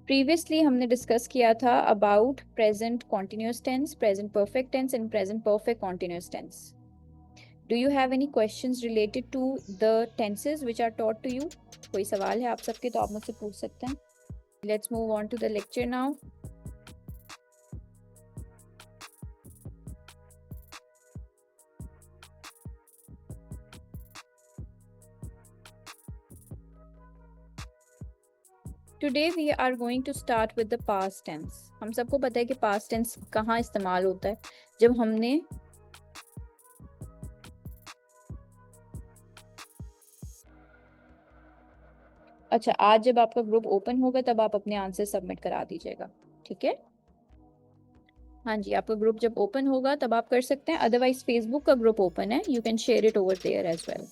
Previously हमने discuss किया था about present continuous tense, present perfect tense and present perfect continuous tense. Do you have any questions related to the tenses which are taught to you? कोई सवाल है आप सबके तो आप मुझसे पूछ सकते हैं. Let's move on to the lecture now. Today we are going to start with the past tense. हम सबको पता है कि पास्ट टेंस कहाँ इस्तेमाल होता है. जब हमने अच्छा, आज जब आपका ग्रुप ओपन होगा तब आप अपने आंसर सबमिट करा दीजिएगा. ठीक है. हाँ जी, आपका ग्रुप जब ओपन होगा तब आप कर सकते हैं. अदरवाइज फेसबुक का ग्रुप ओपन है, you can share it over there as well.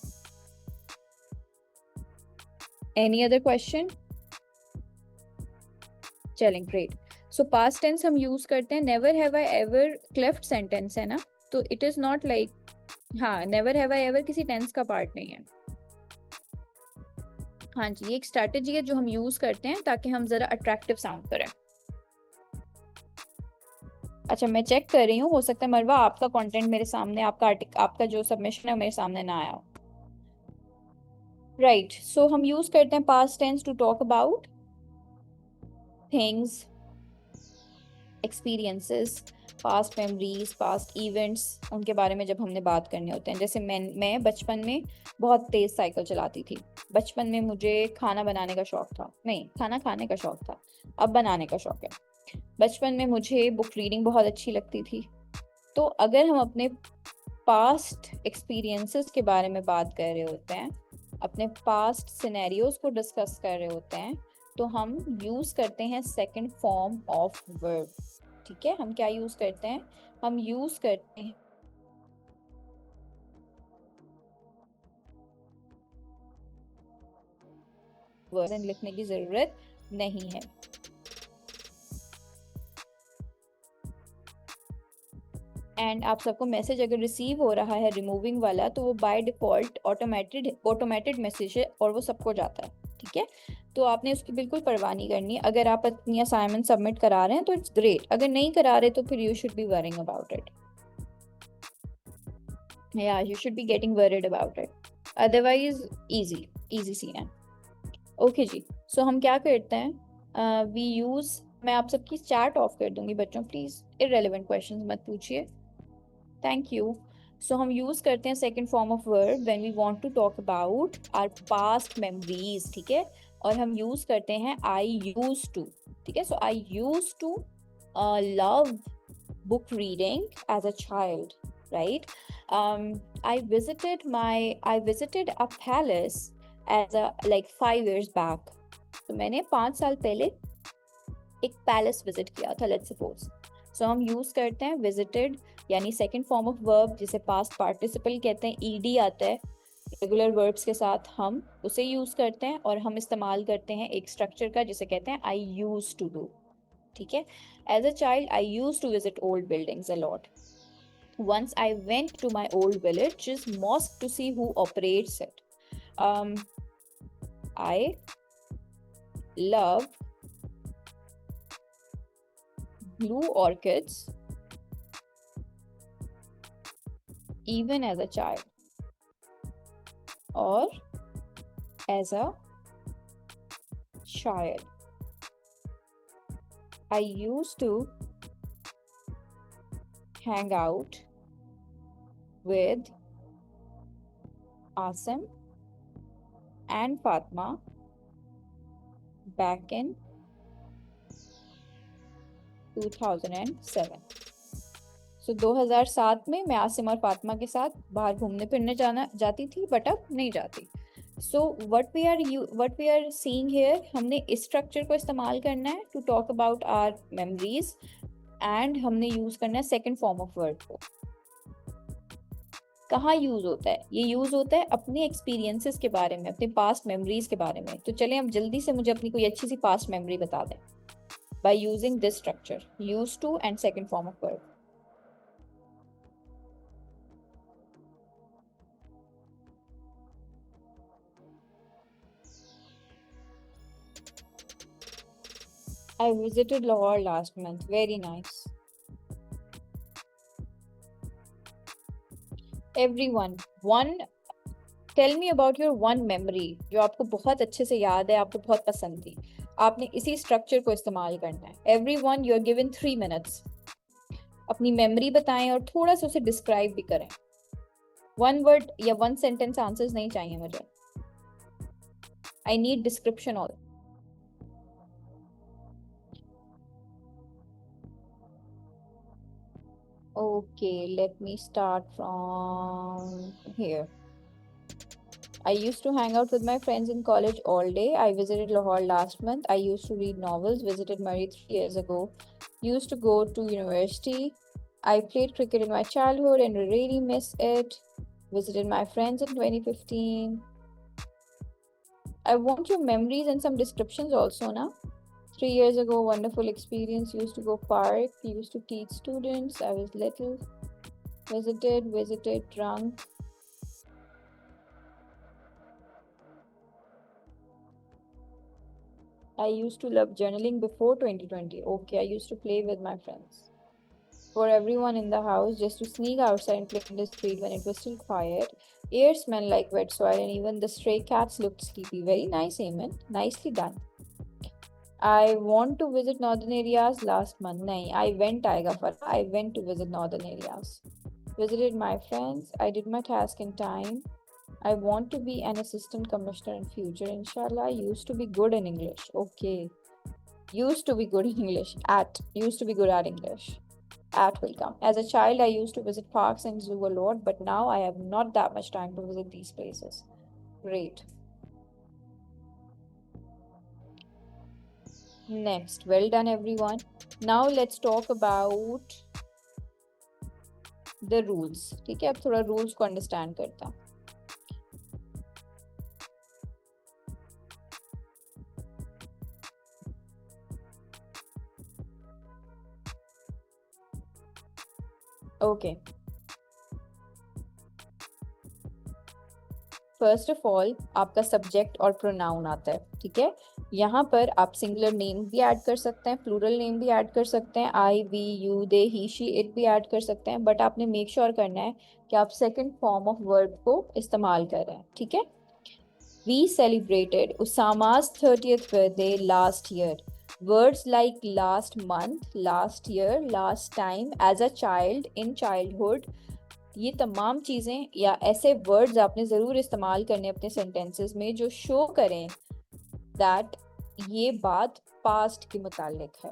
Any other question? चलें, ग्रेट. सो पास्ट टेंस हम यूज करते हैं. Never have I ever cleft sentence है ना, तो इट इज नॉट लाइक, हाँ, नेवर हैव आई एवर किसी टेंस का पार्ट नहीं है. हाँ जी, ये एक स्ट्रैटेजी है जो हम यूज करते हैं ताकि हम जरा अट्रैक्टिव साउंड करें. अच्छा, मैं चेक कर रही हूँ, हो सकता है मरवा आपका कंटेंट मेरे सामने, आपका जो सबमिशन है मेरे सामने ना आया हो. राइट, सो हम यूज करते हैं past tense to talk about things, experiences, past memories, past events, उनके बारे में जब हमने बात करने होते हैं. जैसे मैं बचपन में बहुत तेज साइकिल चलाती थी. बचपन में मुझे खाना बनाने का शौक था, नहीं, खाना खाने का शौक था, अब बनाने का शौक है. बचपन में मुझे बुक रीडिंग बहुत अच्छी लगती थी. तो अगर हम अपने पास्ट एक्सपीरियंसेस के बारे में बात कर रहे होते हैं, अपने पास्ट सिनेरियोज को डिस्कस कर रहे होते हैं, तो हम यूज करते हैं सेकंड फॉर्म ऑफ वर्ब. ठीक है, हम क्या यूज करते हैं? हम यूज करते हैं वर्ब लिखने की जरूरत नहीं है. एंड आप सबको मैसेज अगर रिसीव हो रहा है रिमूविंग वाला, तो वो बाय डिफॉल्ट ऑटोमेटेड मैसेज है और वो सबको जाता है. ठीक है, तो आपने उसकी बिल्कुल परवाह नहीं करनी. अगर आप अपनी असाइनमेंट सबमिट करा रहे हैं तो इट्स ग्रेट, अगर नहीं करा रहे तो फिर you should be worrying about it. या you should be getting worried about it. Otherwise easy scene है. ओके जी, सो हम क्या करते हैं, वी यूज, मैं आप सबकी चैट ऑफ कर दूंगी बच्चों, प्लीज इररेलेवेंट क्वेश्चंस मत पूछिए. Thank you. सो हम यूज करते हैं second form of word when we want to talk about our past memories. ठीक है, और हम यूज करते हैं आई यूज टू. ठीक है, so I use to love book reading as a child, right? I visited a palace as a like 5 years back. तो मैंने 5 साल पहले एक पैलेस विजिट किया था, लेट्स सपोज. सो हम यूज करते हैं विजिटेड, यानी सेकंड फॉर्म ऑफ वर्ब जिसे पास्ट पार्टिसिपल कहते हैं, ईडी आता है रेगुलर वर्ब्स के साथ, हम उसे यूज करते हैं और हम इस्तेमाल करते हैं एक स्ट्रक्चर का जिसे कहते हैं आई यूज टू डू. ठीक है, as a child I use to visit old buildings a lot. Once I went to my old village's mosque to see who operates it. I love blue orchids even as a child or as a child. I used to hang out with Asim and Fatma back in 2007. सो 2007 में मैं आसिम और फातिमा के साथ बाहर घूमने फिरने जाती थी, बट अब नहीं जाती. So what we are seeing here, हमने इस स्ट्रक्चर को इस्तेमाल करना है to talk about our memories, and हमने यूज करना है सेकंड फॉर्म ऑफ वर्ड को. कहाँ यूज होता है? ये यूज होता है अपने एक्सपीरियंसेस के बारे में, अपने पास्ट मेमोरीज के बारे में. तो चलें अब जल्दी से मुझे अपनी कोई अच्छी सी पास्ट मेमोरी बता दें by using this structure, use to and second form of word. I visited Lahore last month. Very nice. Everyone, one tell me about your one memory जो आपको बहुत अच्छे से याद है, आपको बहुत पसंद थी. आपने इसी स्ट्रक्चर को इस्तेमाल करना है. Everyone, you are given 3 minutes. अपनी मेमोरी बताएं और थोड़ा सा उसे डिस्क्राइब भी करें. 1 वर्ड या 1 सेंटेंस आंसर्स नहीं चाहिए मुझे. I need description all. Okay, let me start from here. I used to hang out with my friends in college all day. I visited Lahore last month. I used to read novels, visited Murray 3 years ago. Used to go to university. I played cricket in my childhood and really miss it. Visited my friends in 2015. I want your memories and some descriptions also, na? 3 years ago, wonderful experience. Used to go park. Used to teach students. I was little. Visited, drunk. I used to love journaling before 2020. Okay, I used to play with my friends. For everyone in the house, just to sneak outside and play in the street when it was still quiet. Air smelled like wet soil and even the stray cats looked sleepy. Very nice, Eamon. Nicely done. I want to visit northern areas last month. Nahi, I went, Taiga Farah. I went to visit northern areas. Visited my friends. I did my task in time. I want to be an assistant commissioner in future. Inshallah, I used to be good in English. Okay. Used to be good in English. Used to be good at English. At will come. As a child, I used to visit parks and zoo a lot, but now I have not that much time to visit these places. Great. Next. Well done, everyone. Now let's talk about the rules. ठीक है, अब थोड़ा rules को understand करता हूँ. Okay. First of all आपका subject और pronoun आता है. ठीक है, यहाँ पर आप सिंगुलर नेम भी ऐड कर सकते हैं, प्लूरल नेम भी ऐड कर सकते हैं, I, we, you, they, he, she, it भी ऐड कर सकते हैं, बट आपने मेक श्योर करना है कि आप सेकंड फॉर्म ऑफ वर्ब को इस्तेमाल कर रहे हैं. ठीक है. We celebrated Usama's 30th birthday last year. Words like last month, last year, last time, as a child, in childhood, ये तमाम चीज़ें या ऐसे वर्ड्स आपने ज़रूर इस्तेमाल करने अपने सेंटेंसेस में जो शो करें दैट ये बात पास्ट के मुतालिक है.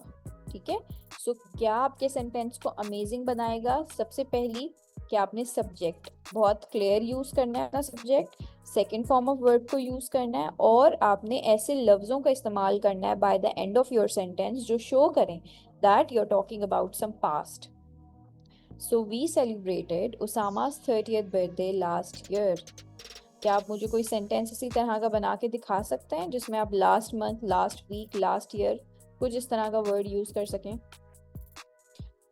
ठीक है. सो क्या आपके सेंटेंस को अमेजिंग बनाएगा? सबसे पहली कि आपने सब्जेक्ट बहुत क्लियर यूज़ करना है अपना subject, second form of verb को यूज़ करना है और आपने ऐसे लफ्ज़ों का इस्तेमाल करना है by the end of your sentence जो शो करें that you are talking about some past. So we celebrated Usama's 30th birthday last year. क्या आप मुझे कोई सेंटेंस इसी तरह का बना के दिखा सकते हैं जिसमें आप last month, last week, last year कुछ इस तरह का वर्ड यूज कर सकें?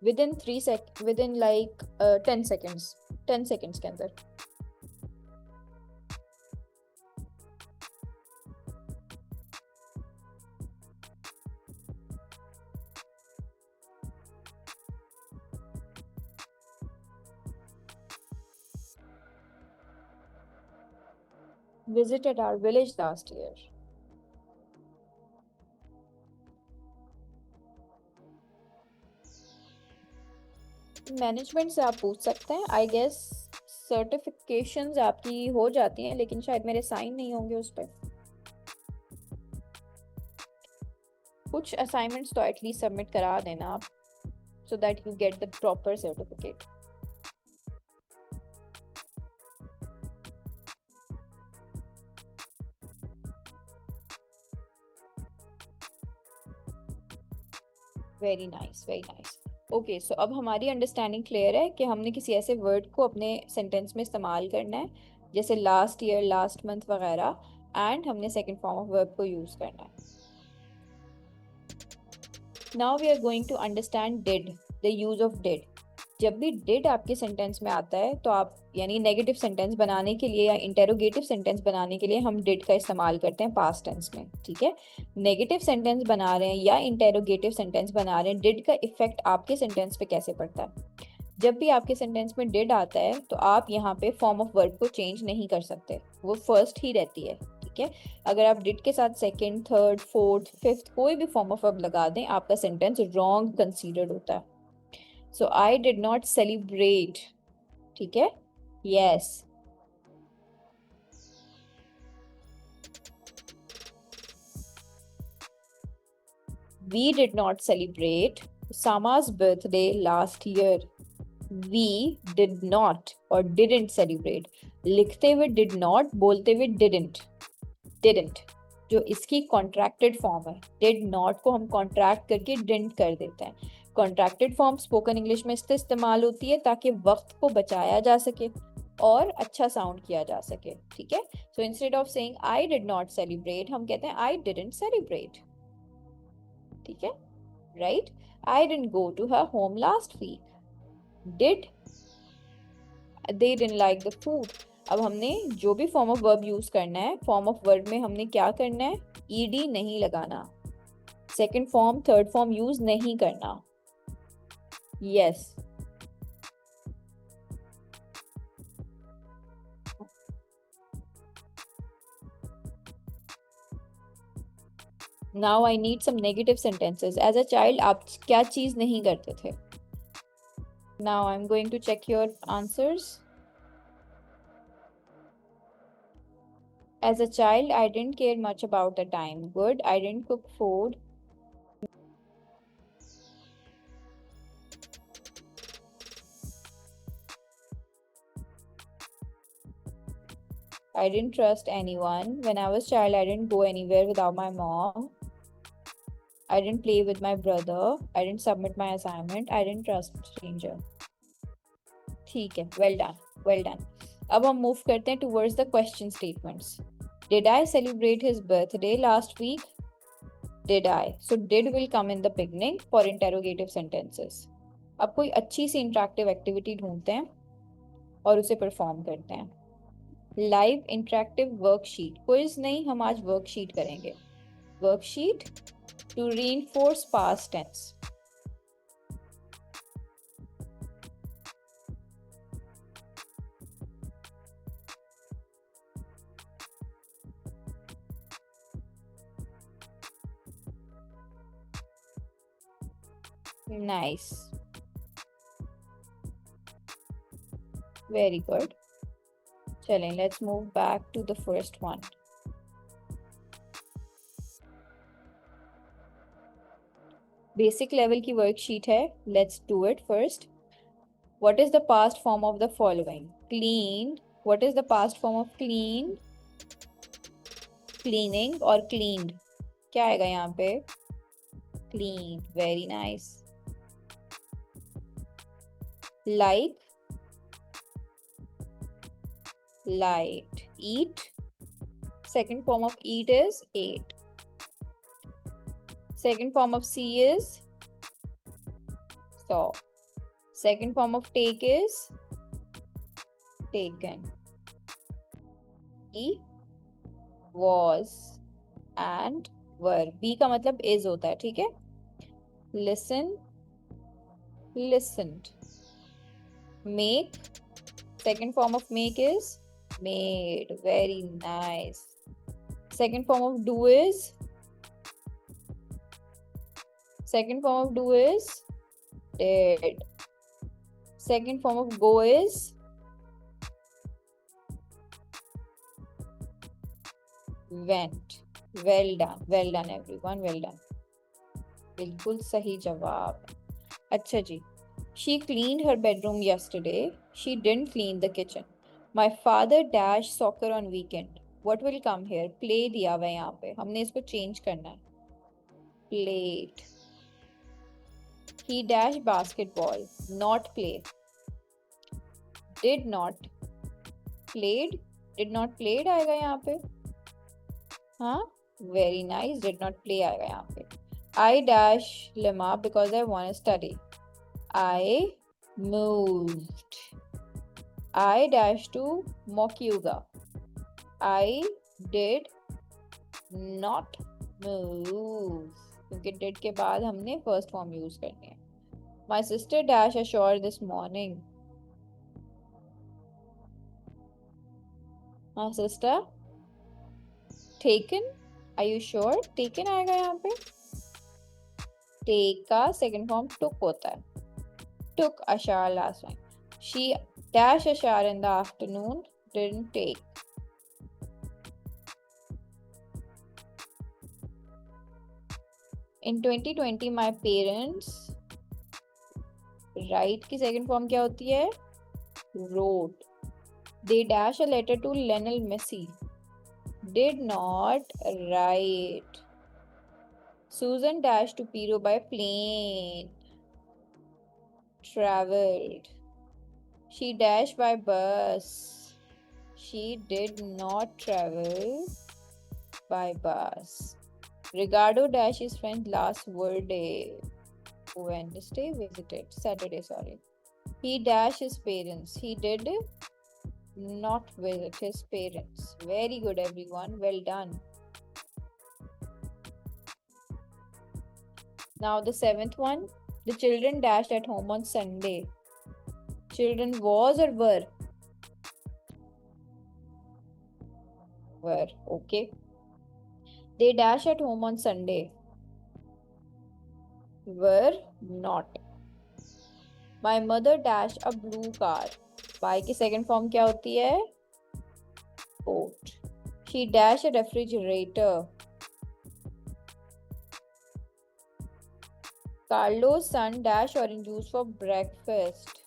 विदिन लाइक 10 सेकेंड्स के अंदर. Visited our village last year. Management से आप पूछ सकते हैं. आई गेस सर्टिफिकेशंस आपकी हो जाती हैं लेकिन शायद मेरे साइन नहीं होंगे उस पर. कुछ असाइनमेंट्स तो एटलीस्ट सबमिट करा देना आप so that you get the proper certificate. Very nice, very nice. Okay, so अब हमारी अंडरस्टैंडिंग क्लियर है कि हमने किसी ऐसे वर्ड को अपने सेंटेंस में इस्तेमाल करना है जैसे लास्ट ईयर, लास्ट मंथ वगैरह, एंड हमने सेकंड फॉर्म ऑफ वर्ब को यूज करना है. Now we are going to understand did, the use of did. जब भी डिड आपके सेंटेंस में आता है तो आप यानी नेगेटिव सेंटेंस बनाने के लिए या इंटेरोगेटिव सेंटेंस बनाने के लिए हम डिड का इस्तेमाल करते हैं पास्ट टेंस में, ठीक है। नेगेटिव सेंटेंस बना रहे हैं या इंटेरोगेटिव सेंटेंस बना रहे हैं, डिड का इफेक्ट आपके सेंटेंस पे कैसे पड़ता है। जब भी आपके सेंटेंस में डिड आता है तो आप यहाँ पे फॉर्म ऑफ वर्ब को चेंज नहीं कर सकते, वो फर्स्ट ही रहती है, ठीक है। अगर आप डिड के साथ सेकंड, थर्ड, फोर्थ, फिफ्थ कोई भी फॉर्म ऑफ वर्ब लगा दें, आपका सेंटेंस रॉन्ग कंसीडर्ड होता है। So I did not celebrate, ठीक है, yes. We did not celebrate Usama's birthday last year. We did not और didn't celebrate. लिखते हुए did not, बोलते हुए didn't, जो इसकी कॉन्ट्रैक्टेड फॉर्म है। did not को हम कॉन्ट्रैक्ट करके didn't कर देते हैं। कॉन्ट्रैक्टेड फॉर्म स्पोकन इंग्लिश में इस्तेमाल होती है ताकि वक्त को बचाया जा सके और अच्छा साउंड किया जा सके, ठीक है। So instead of saying I did not celebrate, हम कहते हैं आई डिडंट सेलिब्रेट, ठीक है, right. I didn't go to her home last week, did they didn't like the food। अब हमने जो भी फॉर्म ऑफ वर्ब यूज करना है, फॉर्म ऑफ वर्ब में हमने क्या करना है, ईडी नहीं लगाना, second form third form use नहीं करना, yes. Now I need some negative sentences. As a child आप क्या चीज नहीं करते थे। Now I am going to check your answers. As a child, I didn't care much about the time. Good. I didn't cook food. I didn't trust anyone. When I was child, I didn't go anywhere without my mom. I didn't play with my brother. I didn't submit my assignment. I didn't trust stranger. ठीक है, well done, well done. अब हम move करते हैं towards the question statements. Did I celebrate his birthday last week? Did I? So did will come in the beginning for interrogative sentences. अब कोई अच्छी सी interactive activity ढूंढते हैं और उसे परफॉर्म करते हैं। लाइव इंटरेक्टिव वर्कशीट, क्विज नहीं, हम आज वर्कशीट करेंगे। Worksheet to reinforce past tense. Nice. Very good. चलें, let's move back to the first one. Basic level की worksheet है. Let's do it first. What is the past form of the following? Cleaned. What is the past form of clean? Cleaning और cleaned. क्या आएगा यहाँ पे? Cleaned. Very nice. Like, light. Eat. Second form of eat is ate. Second form of see is saw. Second form of take is taken. He was and were. Be का मतलब is होता है, ठीक है। Listen, listened. Make. Second form of make is made. Very nice. Second form of do is did. Second form of go is went. Well done everyone, well done. बिल्कुल सही जवाब। अच्छा जी। She cleaned her bedroom yesterday. She didn't clean the kitchen. My father dash soccer on weekend. What will come here? Play दिया हुआ है यहाँ पे, हमने इसको change करना है। Played. He dash basketball. Not play. Did not. Played. Did not played आएगा यहाँ पे। हाँ, very nice. Did not play आएगा यहाँ पे। I dash Lima because I want to study. I moved. I dash to Mokyuga. I did not move. क्योंकि did के बाद हमने first form use करनी है. My sister dash ashore this morning. हाँ sister. Taken. Are you sure? Taken आएगा यहाँ पे. Take का second form took होता है. Took ashar last time. She dash ashar in the afternoon. Didn't take. In 2020 my parents write की second form क्या होती है? Wrote. They dash a letter to Lionel Messi. Did not write. Susan dashed to Peru by plane. Traveled. She dashed by bus. She did not travel by bus. Ricardo dashed his friend last Wednesday visited. Saturday, sorry. He dashed his parents. He did not visit his parents. Very good, everyone. Well done. Now the seventh one. The children dashed at home on Sunday. Children was or were? Were. Okay. They dash at home on Sunday. Were not. My mother dashed a blue car. By की second form क्या होती है? Boat. She dashed a refrigerator. Carlos' son dashed orange juice for breakfast.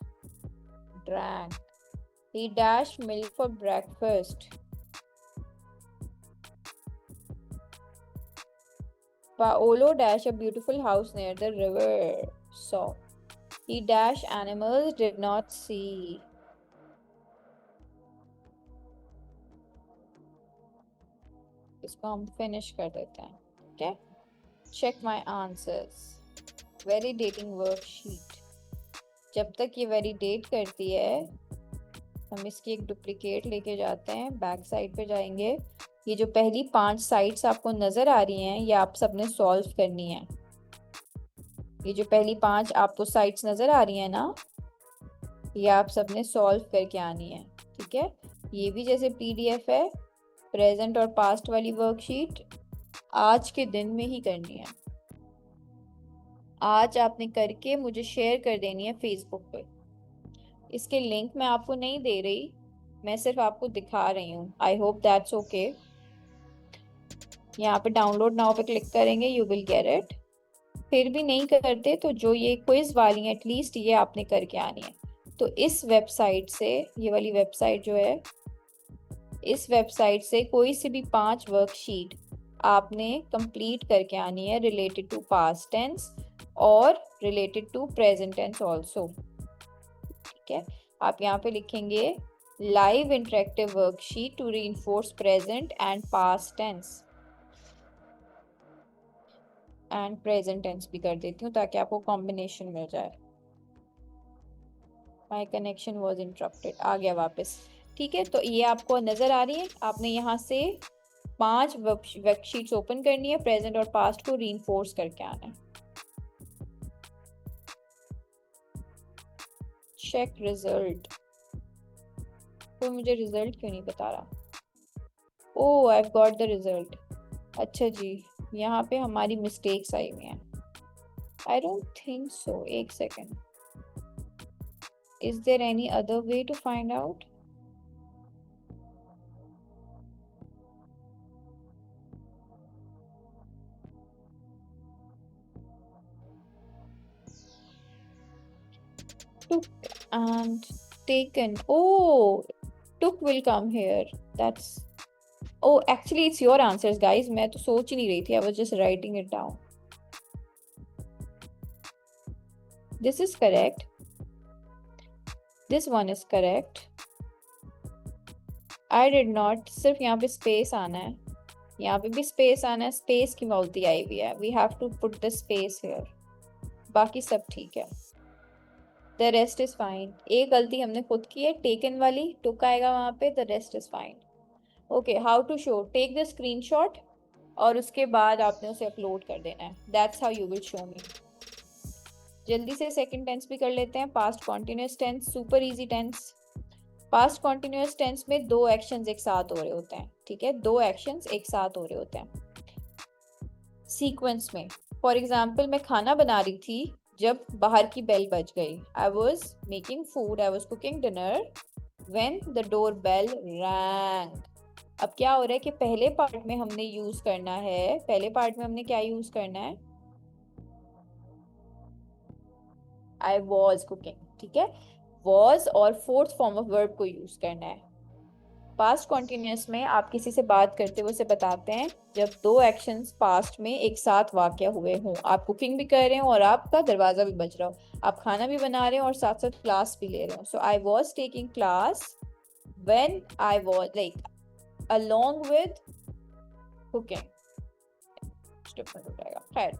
Drank. He dashed milk for breakfast. Paolo dashed a beautiful house near the river. Saw. He dashed animals did not see. इसको हम finish कर देते हैं. Okay? Check my answers. Validating worksheet. जब तक ये validate करती है हम इसकी एक डुप्लीकेट लेके जाते हैं. बैक साइड पे जाएंगे. ये जो पहली 5 साइड्स आपको नजर आ रही हैं ये आप सबने सॉल्व करनी है. ये जो पहली 5 आपको साइड्स नजर आ रही हैं ना ये आप सबने सॉल्व करके आनी है. ठीक है. ये भी जैसे पीडीएफ है. प्रेजेंट और पास्ट वाली वर्कशीट आज के दिन में ही करनी है. आज आपने करके मुझे शेयर कर देनी है फेसबुक पे. इसके लिंक मैं आपको नहीं दे रही. मैं सिर्फ आपको दिखा रही हूँ. I hope that's okay. यहाँ पे डाउनलोड नाउ पे क्लिक करेंगे. You will get it. फिर भी नहीं करते तो जो ये क्विज वाली है एटलीस्ट ये आपने करके आनी है. तो इस वेबसाइट से ये वाली वेबसाइट जो है इस वेबसाइट से कोई सी भी 5 वर्कशीट आपने कंप्लीट करके आनी है रिलेटेड टू पास्ट टेंस और related to present tense also. ठीक है. आप यहाँ पे लिखेंगे live interactive worksheet to reinforce present and past tense and present tense भी कर देती हूँ ताकि आपको कॉम्बिनेशन मिल जाए. My connection was interrupted. आ गया वापस. ठीक है. तो ये आपको नजर आ रही है. आपने यहाँ से 5 वर्कशीट्स ओपन करनी है. प्रेजेंट और पास्ट को रीइंफोर्स करके आना है. Check result. कोई मुझे रिजल्ट क्यों नहीं बता रहा? Oh I have got the result. अच्छा जी यहाँ पे हमारी मिस्टेक्स आई हुई हैं. I don't think so. एक second. Is there any other way to find out? Took and taken. Oh, took will come here. That's. Oh, actually, it's your answers, guys. मैं तो सोच ही नहीं रही थी. I was just writing it down. This is correct. This one is correct. I did not. सिर्फ यहाँ पे space आना है. यहाँ पे भी space आना है. Space की गलती आई हुई है. We have to put the space here. बाकी सब ठीक है. The rest is fine. एक गलती हमने खुद की है, टेकन वाली, टुक आएगा वहां पे, the rest is fine. Okay, how to show, take the screenshot और उसके बाद आपने उसे अपलोड कर देना है, that's how you will show me. जल्दी से सेकंड टेंस भी कर लेते हैं, past continuous tense, super easy tense. Past continuous tense में दो एक्शंस एक साथ हो रहे होते हैं, ठीक है, दो एक्शंस एक साथ हो रहे होते हैं सीक्वेंस में। फॉर एग्जाम्पल, मैं खाना बना रही थी जब बाहर की बेल बज गई। I was making food, I was cooking dinner when the door bell rang. अब क्या हो रहा है कि पहले पार्ट में हमने यूज करना है, पहले पार्ट में हमने क्या यूज करना है, आई वॉज कुकिंग, ठीक है, वॉज और फोर्थ फॉर्म ऑफ वर्ब को यूज करना है। पास्ट कॉन्टिन्यूअस में आप किसी से बात करते हुए उसे बताते हैं जब दो एक्शंस पास्ट में एक साथ वाक़या हुए हों। आप कुकिंग भी कर रहे हो और आपका दरवाजा भी बज रहा हो, आप खाना भी बना रहे हो और साथ साथ क्लास भी ले रहे हो। So I was taking class when I was like along with cooking. Different हो जाएगा, खैर।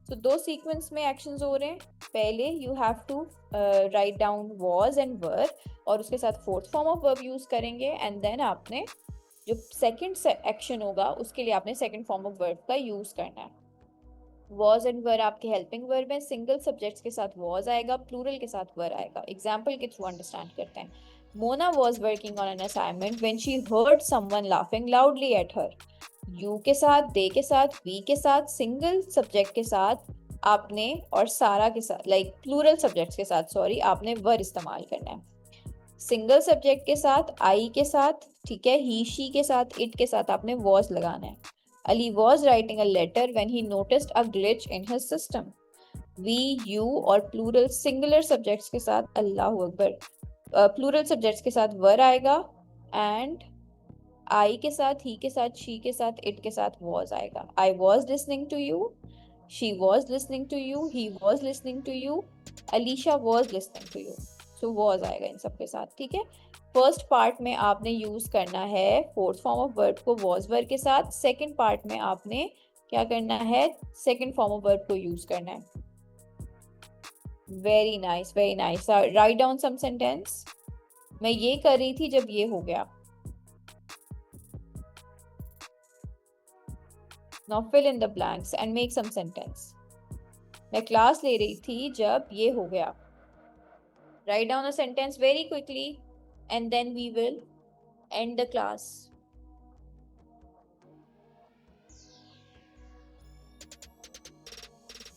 तो दो सीक्वेंस में एक्शंस हो रहे हैं। पहले you have to write down was and were और उसके साथ fourth form of verb use करेंगे, एंड देन आपने जो सेकंड एक्शन होगा उसके लिए आपने सेकंड फॉर्म ऑफ वर्ब का यूज करना है। वॉज एंड वर आपके हेल्पिंग वर्ब है, सिंगल सब्जेक्ट्स के साथ वॉज आएगा, प्लूरल के साथ वर आएगा। एग्जाम्पल के थ्रू अंडरस्टैंड करते हैं। Mona was working on an assignment when she heard someone laughing loudly at her. You के साथ, दे के साथ, वी के साथ, सिंगल सब्जेक्ट के साथ आपने, और सारा के साथ, लाइक प्लूरल सब्जेक्ट्स के साथ, सॉरी, आपने वर इस्तेमाल करना है। सिंगल सब्जेक्ट के साथ, आई के साथ, ठीक है, ही शी के साथ, इट के साथ आपने वॉज लगाना है। Ali was writing a letter when he noticed a glitch in his system. We, you और प्लूरल सिंगुलर सब्जेक्ट्स के साथ, अल्लाह अकबर, प्लूरल सब्जेक्ट्स के साथ वर आएगा, एंड आई के साथ, ही के साथ, शी के साथ, इट के साथ वॉज आएगा। I was listening to you, she was listening to you, he was listening to you, Alisha was listening to you. So was आएगा इन सब के साथ, ठीक है। फर्स्ट पार्ट में आपने यूज करना है फोर्थ फॉर्म ऑफ वर्ब को वॉज वर्ब के साथ, सेकंड पार्ट में आपने क्या करना है, सेकंड फॉर्म ऑफ वर्ब को यूज करना है। Very nice, very nice. Write down some sentence. मैं ये कर रही थी जब ये हो गया। Now fill in the blanks and make some sentence. मैं क्लास ले रही थी जब ये हो गया। Write down a sentence very quickly and then we will end the class.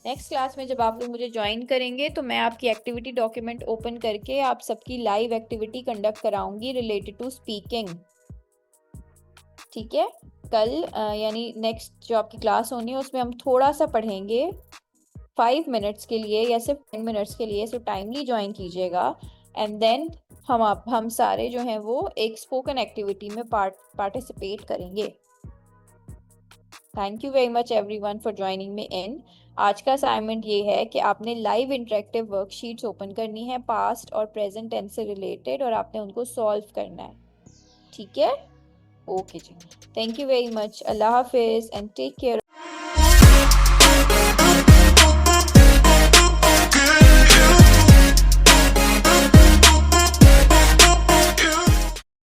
Next class में जब आप लोग मुझे ज्वाइन करेंगे तो मैं आपकी एक्टिविटी डॉक्यूमेंट ओपन करके आप सबकी लाइव एक्टिविटी कंडक्ट कराऊंगी रिलेटेड टू स्पीकिंग, ठीक है। कल यानी नेक्स्ट जो आपकी क्लास होनी है उसमें हम थोड़ा सा पढ़ेंगे 5 मिनट्स के लिए या सिर्फ 10 मिनट्स के लिए, सो टाइमली ज्वाइन कीजिएगा। एंड देन हम सारे जो हैं वो एक स्पोकन एक्टिविटी में पार्टिसिपेट करेंगे। Thank you very much everyone for joining me in. आज का असाइनमेंट ये है कि आपने लाइव इंटरेक्टिव वर्कशीट्स ओपन करनी है पास्ट और प्रेजेंट टेंस से रिलेटेड, और आपने उनको सॉल्व करना है, ठीक है। ओके जी, thank you very much, Allah हाफिज एंड टेक केयर।